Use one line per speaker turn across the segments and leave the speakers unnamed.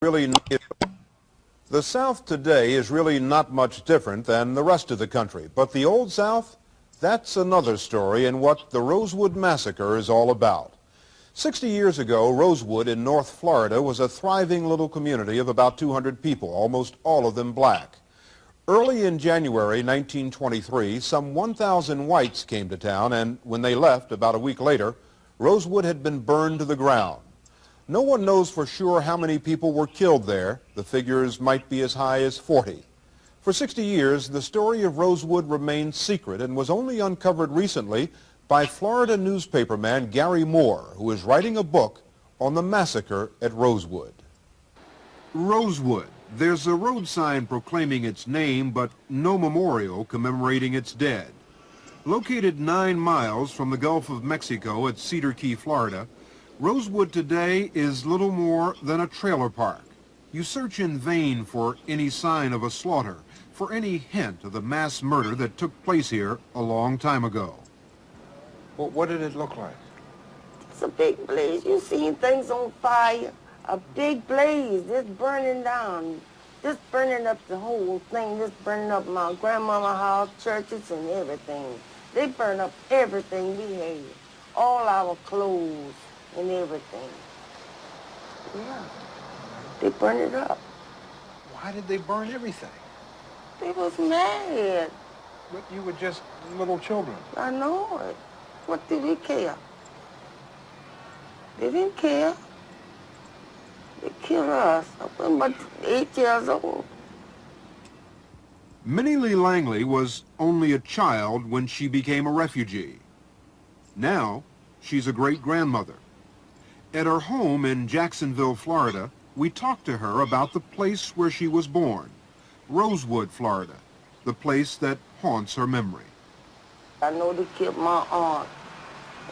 really, the South today is really not much different than the rest of the country. But the Old South, that's another story and what the Rosewood Massacre is all about. 60 years ago, Rosewood in North Florida was a thriving little community of about 200 people, almost all of them black. Early in January 1923, some 1,000 whites came to town, and when they left about a week later, Rosewood had been burned to the ground. No one knows for sure how many people were killed there. The figures might be as high as 40. For 60 years, the story of Rosewood remained secret and was only uncovered recently by Florida newspaperman Gary Moore, who is writing a book on the massacre at Rosewood. Rosewood. There's a road sign proclaiming its name, but no memorial commemorating its dead. Located 9 miles from the Gulf of Mexico at Cedar Key, Florida, Rosewood today is little more than a trailer park. You search in vain for any sign of a slaughter, for any hint of the mass murder that took place here a long time ago.
Well, what did it look like?
It's a big blaze. You seen things on fire. A big blaze, just burning down, just burning up the whole thing, just burning up my grandmama's house, churches, and everything. They burn up everything we had, all our clothes and everything. Yeah, they burn it up.
Why did they burn everything?
They was mad.
But you were just little children.
I know it. What did we care? They didn't care. They killed us. I was about 8 years old.
Minnie Lee Langley was only a child when she became a refugee. Now, she's a great-grandmother. At her home in Jacksonville, Florida, we talked to her about the place where she was born, Rosewood, Florida, the place that haunts her memory.
I know they killed my aunt,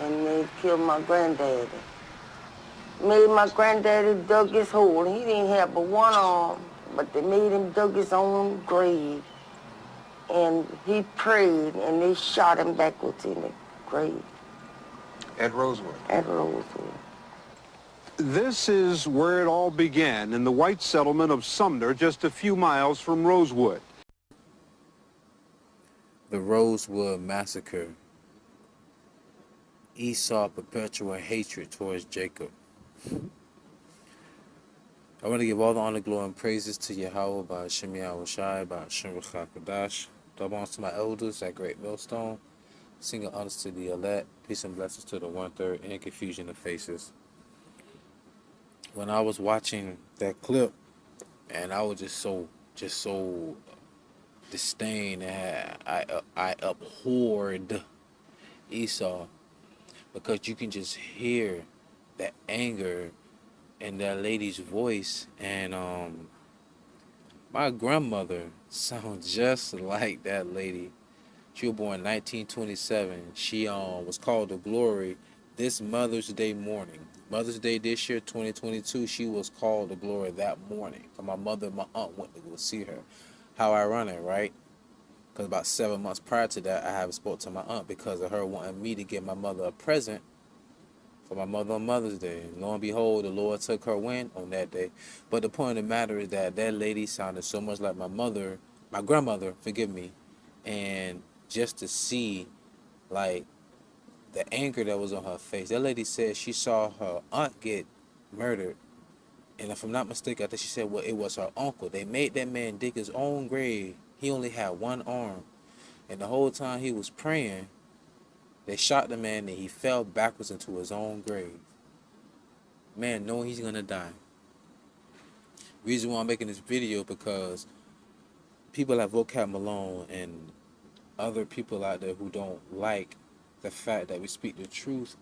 and they killed my granddaddy. Made my granddaddy dug his hole. He didn't have but one arm, but they made him dug his own grave. And he prayed, and they shot him backwards in the grave.
At Rosewood?
At Rosewood.
This is where it all began, in the white settlement of Sumner, just a few miles from Rosewood.
The Rosewood Massacre. Esau perpetual hatred towards Jacob. I want to give all the honor, glory, and praises to YAHAWAH by Hashem YAHAWASHI, by Hashem QADASH. Double honors to my elders at Great Millstone. Single honors to the elect. Peace and blessings to the 1/3 and confusion of faces. When I was watching that clip, and I was just so disdain, and I abhorred Esau, because you can just hear that anger in that lady's voice. And my grandmother sounds just like that lady. She was born in 1927. She was called to glory this Mother's Day morning. Mother's Day this year, 2022, she was called to glory that morning. My mother and my aunt went to go see her. How ironic, right? Because about 7 months prior to that, I haven't spoke to my aunt because of her wanting me to give my mother a present for my mother on Mother's Day. And lo and behold, the Lord took her win on that day. But the point of the matter is that that lady sounded so much like my mother, my grandmother, forgive me. And just to see, like, the anger that was on her face. That lady said she saw her aunt get murdered. And if I'm not mistaken, I think she said, well, it was her uncle. They made that man dig his own grave. He only had one arm. And the whole time he was praying, they shot the man and he fell backwards into his own grave. Man, knowing he's going to die. Reason why I'm making this video, because people like Vocab Malone and other people out there who don't like the fact that we speak the truth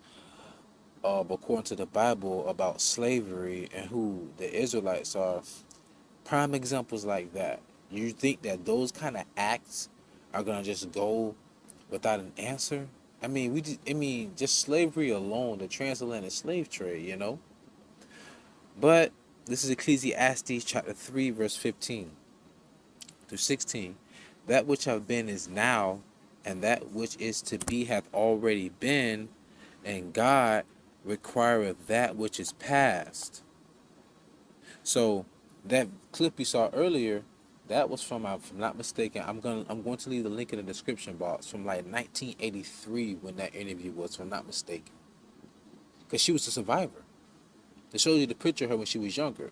according to the Bible about slavery and who the Israelites are, prime examples like that. You think that those kind of acts are going to just go without an answer? I mean, just slavery alone, the transatlantic slave trade, you know? But this is Ecclesiastes chapter 3, verse 15 through 16. That which have been is now, and that which is to be hath already been, and God requireth that which is past. So That clip you saw earlier, that was from, if I'm not mistaken, I'm going to leave the link in the description box, from like 1983 when that interview was, if I'm not mistaken. Because she was a survivor. They showed you the picture of her when she was younger.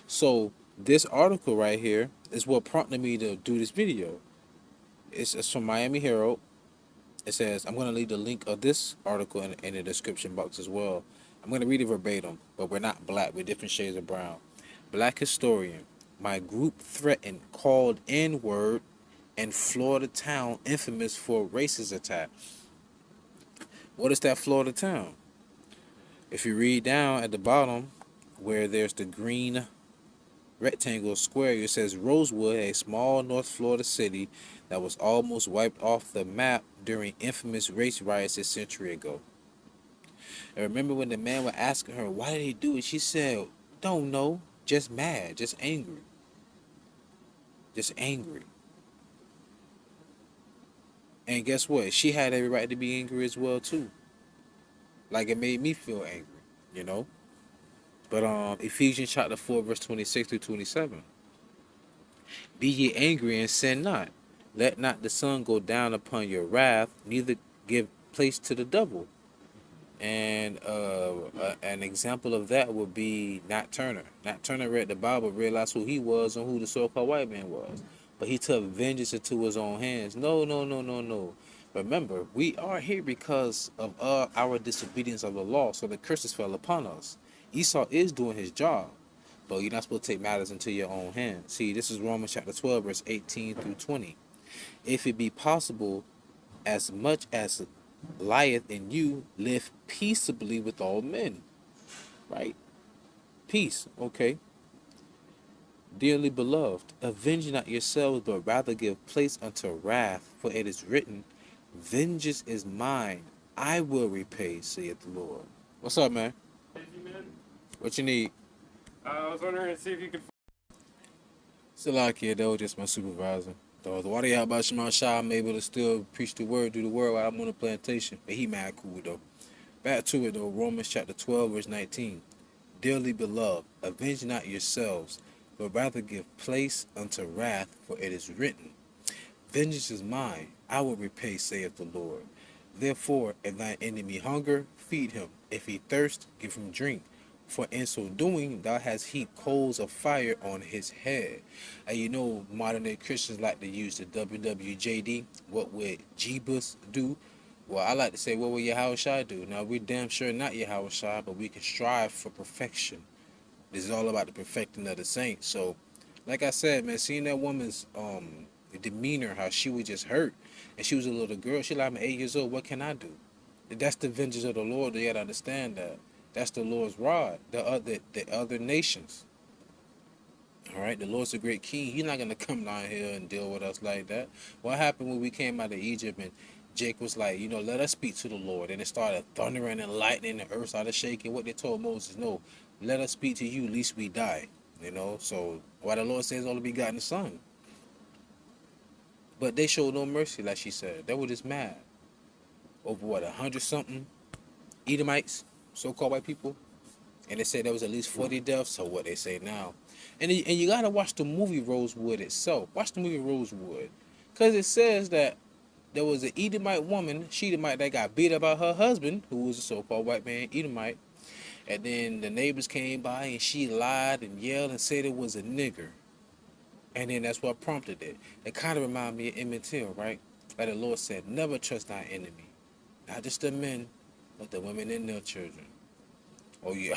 So this article right here is what prompted me to do this video. It's from Miami Herald. It says, I'm going to leave the link of this article in the description box as well. I'm going to read it verbatim, but we're not black. We're different shades of brown. Black historian. My group threatened, called N-word in Florida town infamous for racist attack. What is that Florida town? If you read down at the bottom where there's the green rectangle square, it says Rosewood, a small North Florida city that was almost wiped off the map during infamous race riots a century ago. And remember when the man was asking her, why did he do it? She said, don't know, just mad, just angry. Just angry. And guess what? She had every right to be angry as well too. Like, it made me feel angry, you know? But Ephesians chapter 4, verse 26 through 27. Be ye angry and sin not. Let not the sun go down upon your wrath, neither give place to the devil. And an example of that would be Nat Turner. Nat Turner read the Bible, realized who he was and who the so-called white man was. But he took vengeance into his own hands. No, no, no, no, no. Remember, we are here because of our disobedience of the law, so the curses fell upon us. Esau is doing his job, but you're not supposed to take matters into your own hands. See, this is Romans chapter 12, verse 18 through 20. If it be possible, as much as lieth in you, live peaceably with all men. Right? Peace, okay. Dearly beloved, avenge not yourselves, but rather give place unto wrath, for it is written, vengeance is mine, I will repay, saith the Lord. What's up, man? What you need?
I was wondering to see if you could.
Still out here, though, just my supervisor. So the YAHAWASHI, I'm able to still preach the word, do the word while I'm on the plantation. But he mad cool, though. Back to it, though. Romans chapter 12, verse 19. Dearly beloved, avenge not yourselves, but rather give place unto wrath, for it is written, vengeance is mine, I will repay, saith the Lord. Therefore, if thine enemy hunger, feed him. If he thirst, give him drink. For in so doing, thou hast heaped coals of fire on his head. And you know, modern day Christians like to use the WWJD. What would Jeebus do? Well, I like to say, what would Yahawashi do? Now, we're damn sure not Yahawashi, but we can strive for perfection. This is all about the perfecting of the saints. So, like I said, man, seeing that woman's demeanor, how she was just hurt, and she was a little girl. She like, I'm 8 years old. What can I do? That's the vengeance of the Lord. You gotta understand that. That's the Lord's rod. The other nations. All right, the Lord's a great king. He's not gonna come down here and deal with us like that. What happened when we came out of Egypt and Jake was like, you know, let us speak to the Lord, and it started thundering and lightning, the earth started shaking. What they told Moses, no, let us speak to you, lest we die. You know, so why the Lord says only begotten Son. But they showed no mercy, like she said. They were just mad over what, 100-something Edomites, so-called white people, and they said there was at least 40 deaths. So what they say now, and you gotta watch the movie Rosewood itself. Watch the movie Rosewood, because it says that there was an Edomite woman, Shedemite, that got beat up by her husband, who was a so-called white man, Edomite, and then the neighbors came by and she lied and yelled and said it was a nigger, and then that's what prompted it. It kind of reminded me of Emmett Till, right? Like the Lord said, never trust thy enemy, not just the men, but the women and their children. Oh yeah,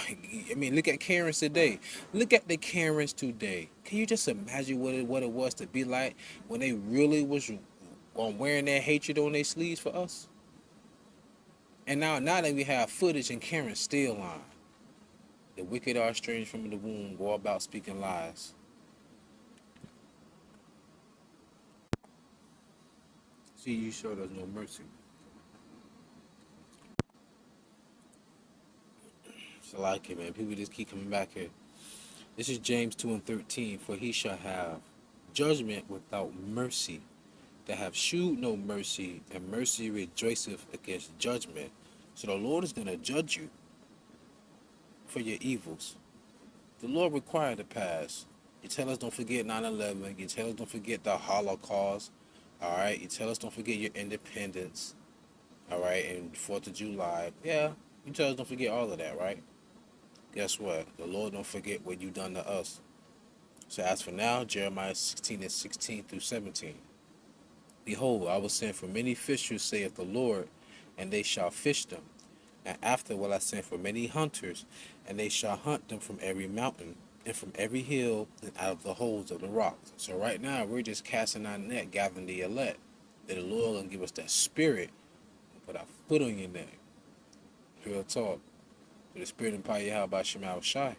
I mean, look at Karens today. Look at the Karens today. Can you just imagine what it was to be like when they really was wearing their hatred on their sleeves for us? And now that we have footage and Karen still lying. The wicked are estranged from the womb, go about speaking lies. See, you showed us no mercy. It's like it, man. People just keep coming back here. This is James 2:13. For he shall have judgment without mercy, that have shewed no mercy, and mercy rejoiceth against judgment. So the Lord is going to judge you for your evils. The Lord required to pass. You tell us don't forget 9/11. You tell us don't forget the Holocaust. All right. You tell us don't forget your independence. All right. And 4th of July. Yeah. You tell us don't forget all of that, right? Guess what? The Lord don't forget what you done to us. So as for now, Jeremiah 16 and 16 through 17. Behold, I will send for many fishers, saith the Lord, and they shall fish them. And after will I send for many hunters, and they shall hunt them from every mountain, and from every hill, and out of the holes of the rocks. So right now, we're just casting our net, gathering the elect. That the Lord will give us that spirit, and put our foot on your neck. Real talk. With the spirit and power of YAHAWASHI.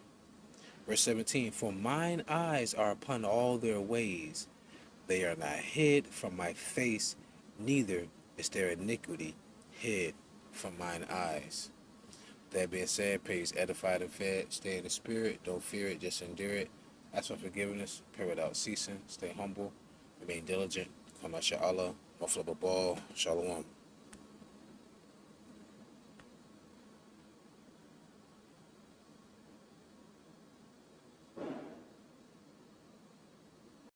Verse 17, for mine eyes are upon all their ways. They are not hid from my face, neither is their iniquity hid from mine eyes. That being said, praise, edified and fed. Stay in the spirit. Don't fear it. Just endure it. Ask for forgiveness. Pray without ceasing. Stay humble. Remain diligent. Come out Allah. Maflaba ball. Shalom.